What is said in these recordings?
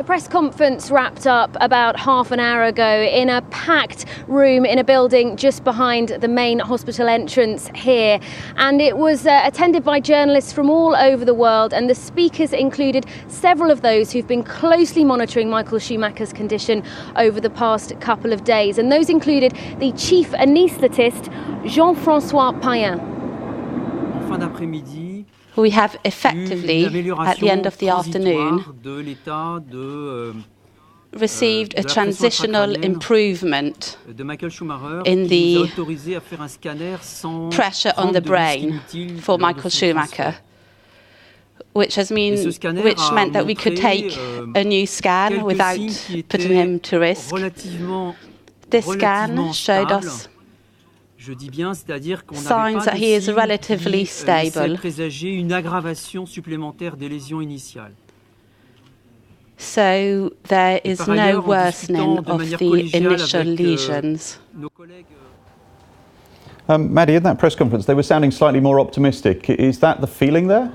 The press conference wrapped up about half an hour ago in a packed room in a building just behind the main hospital entrance here. And it was attended by journalists from all over the world, and the speakers included several of those who've been closely monitoring Michael Schumacher's condition over the past couple of days. And those included the chief anaesthetist, Jean-François Payen. En fin d'après-midi, we have effectively, at the end of the afternoon, received a transitional improvement in the pressure on the brain for Michael Schumacher, which meant that we could take a new scan without putting him to risk. This scan showed us signs that he is relatively stable. So there is no worsening of the initial lesions. Maddie, in that press conference, they were sounding slightly more optimistic. Is that the feeling there?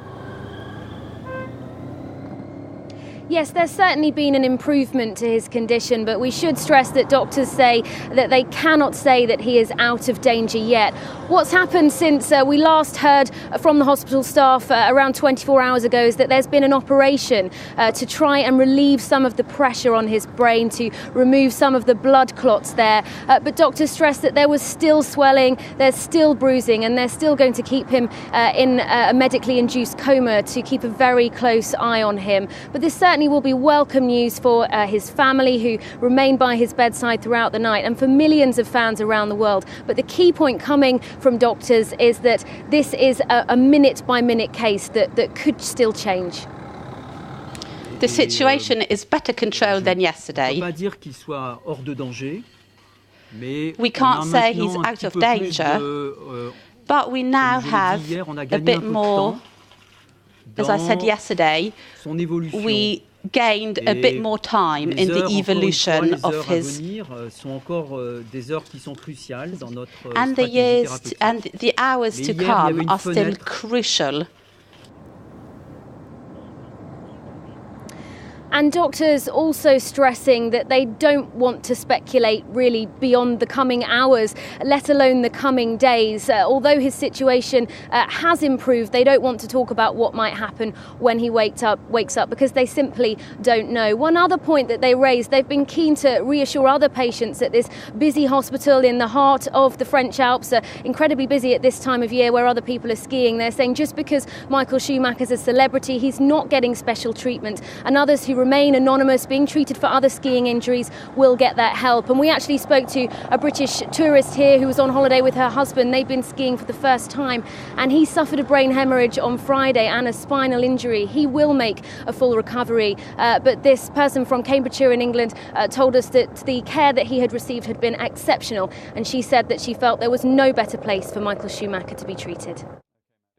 Yes, there's certainly been an improvement to his condition, but we should stress that doctors say that they cannot say that he is out of danger yet. What's happened since we last heard from the hospital staff around 24 hours ago is that there's been an operation to try and relieve some of the pressure on his brain, to remove some of the blood clots there. But doctors stress that there was still swelling, there's still bruising, and they're still going to keep him in a medically induced coma to keep a very close eye on him. But this certainly will be welcome news for his family, who remain by his bedside throughout the night, and for millions of fans around the world. But the key point coming from doctors is that this is a minute-by-minute case that could still change. The situation is better controlled than yesterday. We can't say he's out of danger, but we now have a bit more. As I said yesterday, we gained a bit more time in the evolution of his, and the years and the hours to come are still crucial. And doctors also stressing that they don't want to speculate really beyond the coming hours, let alone the coming days. Although his situation has improved, they don't want to talk about what might happen when he wakes up, because they simply don't know. One other point that they raised, they've been keen to reassure other patients at this busy hospital in the heart of the French Alps, incredibly busy at this time of year where other people are skiing. They're saying just because Michael Schumacher's a celebrity, he's not getting special treatment, and others who remain anonymous, being treated for other skiing injuries, will get that help. And we actually spoke to a British tourist here who was on holiday with her husband. They've been skiing for the first time, and he suffered a brain hemorrhage on Friday and a spinal injury. He will make a full recovery, but this person from Cambridgeshire in England told us that the care that he had received had been exceptional, and she said that she felt there was no better place for Michael Schumacher to be treated.